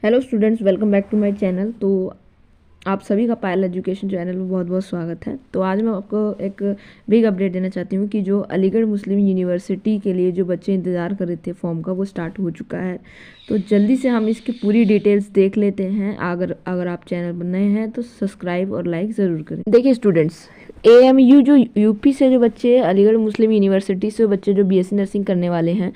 Hello students, welcome back to my channel. तो आप सभी का पायल एजुकेशन चैनल में बहुत बहुत स्वागत है। तो आज मैं आपको एक बिग अपडेट देना चाहती हूँ कि जो अलीगढ़ मुस्लिम यूनिवर्सिटी के लिए जो बच्चे इंतज़ार कर रहे थे फॉर्म का, वो स्टार्ट हो चुका है। तो जल्दी से हम इसकी पूरी डिटेल्स देख लेते हैं। अगर आप चैनल पर नए हैं तो सब्सक्राइब और लाइक ज़रूर करें। देखिए स्टूडेंट्स, AMU जो यूपी से जो बच्चे, अलीगढ़ मुस्लिम यूनिवर्सिटी से बच्चे जो BSc नर्सिंग करने वाले हैं,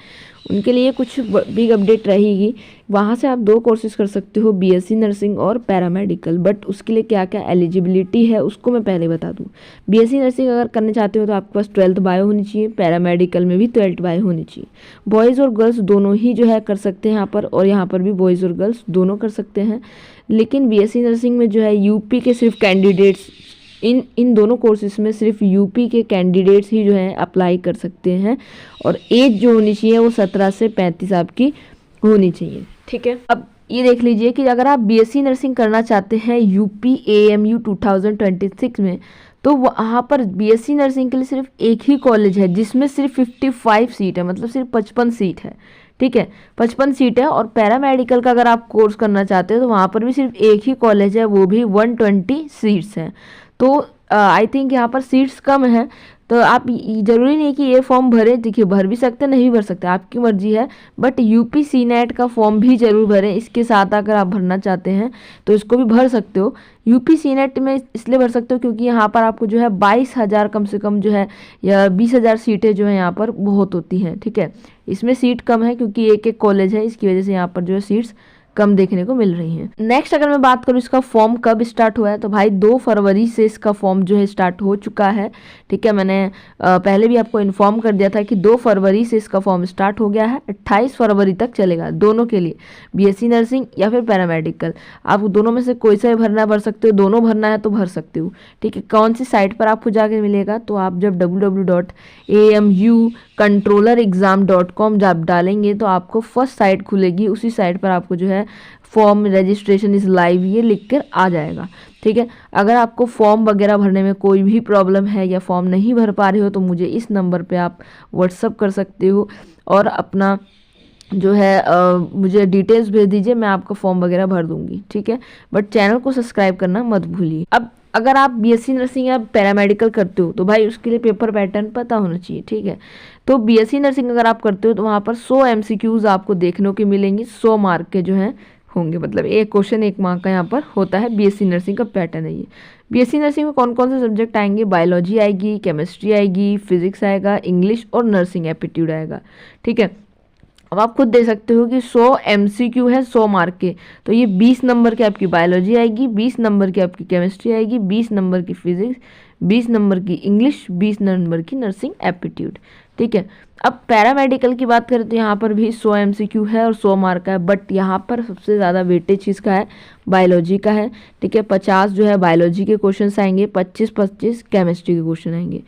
उनके लिए कुछ बिग अपडेट रहेगी। वहाँ से आप 2 कोर्सेज कर सकते हो, BSc नर्सिंग और पैरामेडिकल। बट उसके लिए क्या क्या एलिजिबिलिटी है उसको मैं पहले बता दूँ। BSc नर्सिंग अगर करने चाहते हो तो आपके पास 12th बायो होनी चाहिए, पैरामेडिकल में भी 12th बायो होनी चाहिए। बॉयज़ और गर्ल्स दोनों ही जो है कर सकते हैं यहाँ पर, और यहाँ पर भी बॉयज़ और गर्ल्स दोनों कर सकते हैं। लेकिन BSc नर्सिंग में जो है यूपी के सिर्फ कैंडिडेट्स, इन दोनों कोर्सेज में सिर्फ यूपी के कैंडिडेट्स ही जो है अप्लाई कर सकते हैं। और एज जो होनी चाहिए वो 17 से 35 आपकी होनी चाहिए। ठीक है, अब ये देख लीजिए कि अगर आप BSc नर्सिंग करना चाहते हैं यूपी AMU 2026 में, तो वहाँ पर BSc नर्सिंग के लिए सिर्फ एक ही कॉलेज है जिसमें सिर्फ 55 सीट है, मतलब सिर्फ 55 सीट है। ठीक है, 55 सीट है। और पैरामेडिकल का अगर आप कोर्स करना चाहते हो तो वहाँ पर भी सिर्फ एक ही कॉलेज है, वो भी 120 सीट्स हैं। तो आई थिंक यहाँ पर सीट्स कम है। तो आप ज़रूरी नहीं कि ये फॉर्म भरें, देखिए भर भी सकते, नहीं भर सकते, आपकी मर्जी है। बट यूपी CNET का फॉर्म भी ज़रूर भरें। इसके साथ अगर आप भरना चाहते हैं तो इसको भी भर सकते हो। यूपी CNET में इसलिए भर सकते हो क्योंकि यहाँ पर आपको जो है 22,000 कम से कम जो है, या 20,000 सीटें जो है यहाँ पर बहुत होती हैं। ठीक है, इसमें सीट कम है क्योंकि एक एक कॉलेज है, इसकी वजह से यहाँ पर जो है सीट्स कम देखने को मिल रही हैं। नेक्स्ट अगर मैं बात करूँ इसका फॉर्म कब स्टार्ट हुआ है, तो भाई 2 फरवरी से इसका फॉर्म जो है स्टार्ट हो चुका है। ठीक है, मैंने पहले भी आपको इन्फॉर्म कर दिया था कि 2 फरवरी से इसका फॉर्म स्टार्ट हो गया है। 28 फरवरी तक चलेगा दोनों के लिए, BSc नर्सिंग या फिर पैरामेडिकल। आप दोनों में से कोई सा भी भरना भर सकते हो, दोनों भरना है तो भर सकते हो। ठीक है, कौन सी साइट पर आपको जाके मिलेगा, तो आप जब www.amucontrollerexam.com जब डालेंगे तो आपको फर्स्ट साइट खुलेगी, उसी साइट पर आपको जो है फॉर्म रजिस्ट्रेशन इज लाइव ये लिख कर आ जाएगा। ठीक है, अगर आपको फॉर्म वगैरह भरने में कोई भी प्रॉब्लम है या फॉर्म नहीं भर पा रहे हो तो मुझे इस नंबर पे आप व्हाट्सअप कर सकते हो और अपना जो है मुझे डिटेल्स भेज दीजिए, मैं आपका फॉर्म वगैरह भर दूंगी। ठीक है, बट चैनल को सब्सक्राइब करना मत भूलिए। अब अगर आप BSc नर्सिंग या पैरामेडिकल करते हो तो भाई उसके लिए पेपर पैटर्न पता होना चाहिए। ठीक है, तो BSc नर्सिंग अगर आप करते हो तो वहाँ पर 100 MCQs आपको देखने को मिलेंगी, 100 मार्क के जो हैं होंगे, मतलब एक क्वेश्चन 1 मार्क का यहाँ पर होता है। BSc नर्सिंग का पैटर्न है ये। BSc नर्सिंग में कौन कौन से सब्जेक्ट आएंगे, बायोलॉजी आएगी, केमिस्ट्री आएगी, फिजिक्स आएगा, इंग्लिश और नर्सिंग एप्टीट्यूड आएगा। ठीक है, अब आप खुद देख सकते हो कि 100 MCQ है 100 मार्क के, तो ये 20 नंबर की आपकी बायोलॉजी आएगी, 20 नंबर की आपकी केमिस्ट्री आएगी, 20 नंबर की फिजिक्स, 20 नंबर की इंग्लिश, 20 नंबर की नर्सिंग एप्टीट्यूड। ठीक है, अब पैरामेडिकल की बात करें तो यहाँ पर भी 100 MCQ है और 100 मार्क का है। बट यहाँ पर सबसे ज़्यादा वेटेज किसका है, बायोलॉजी का है। ठीक है, 50 जो है बायोलॉजी के क्वेश्चन आएंगे, 25 केमिस्ट्री के क्वेश्चन आएंगे।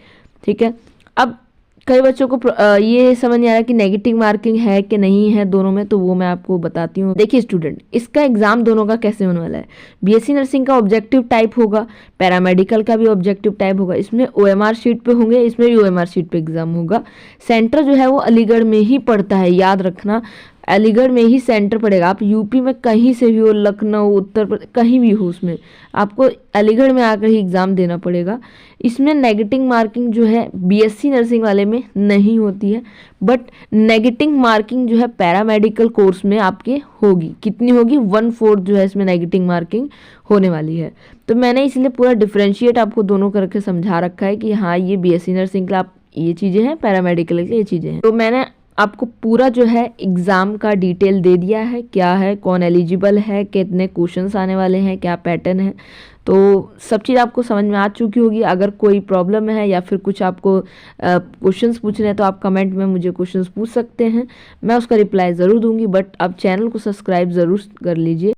ठीक है, अब कई बच्चों को ये समझ नहीं आ रहा कि नेगेटिव मार्किंग है कि नहीं है दोनों में, तो वो मैं आपको बताती हूँ। देखिए स्टूडेंट, इसका एग्जाम दोनों का कैसे होने वाला है। BSc नर्सिंग का ऑब्जेक्टिव टाइप होगा, पैरामेडिकल का भी ऑब्जेक्टिव टाइप होगा। इसमें OMR शीट पे होंगे, इसमें भी OMR शीट पे एग्जाम होगा। सेंटर जो है वो अलीगढ़ में ही पड़ता है, याद रखना, अलीगढ़ में ही सेंटर पड़ेगा। आप यूपी में कहीं से भी हो, लखनऊ, उत्तर प्रदेश, कहीं भी हो, उसमें आपको अलीगढ़ में आकर ही एग्ज़ाम देना पड़ेगा। इसमें नेगेटिव मार्किंग जो है BSc नर्सिंग वाले में नहीं होती है, बट नेगेटिव मार्किंग जो है पैरामेडिकल कोर्स में आपके होगी। कितनी होगी, 1/4 जो है इसमें नेगेटिव मार्किंग होने वाली है। तो मैंने इसलिए पूरा डिफ्रेंशिएट आपको दोनों करके समझा रखा है कि हाँ ये BSc नर्सिंग के लिए आप ये चीज़ें हैं, पैरामेडिकल के लिए ये चीज़ें हैं। तो मैंने आपको पूरा जो है एग्ज़ाम का डिटेल दे दिया है, क्या है, कौन एलिजिबल है, कितने क्वेश्चंस आने वाले हैं, क्या पैटर्न है। तो सब चीज़ आपको समझ में आ चुकी होगी। अगर कोई प्रॉब्लम है या फिर कुछ आपको क्वेश्चंस पूछने हैं तो आप कमेंट में मुझे क्वेश्चंस पूछ सकते हैं, मैं उसका रिप्लाई ज़रूर दूंगी। बट आप चैनल को सब्सक्राइब ज़रूर कर लीजिए।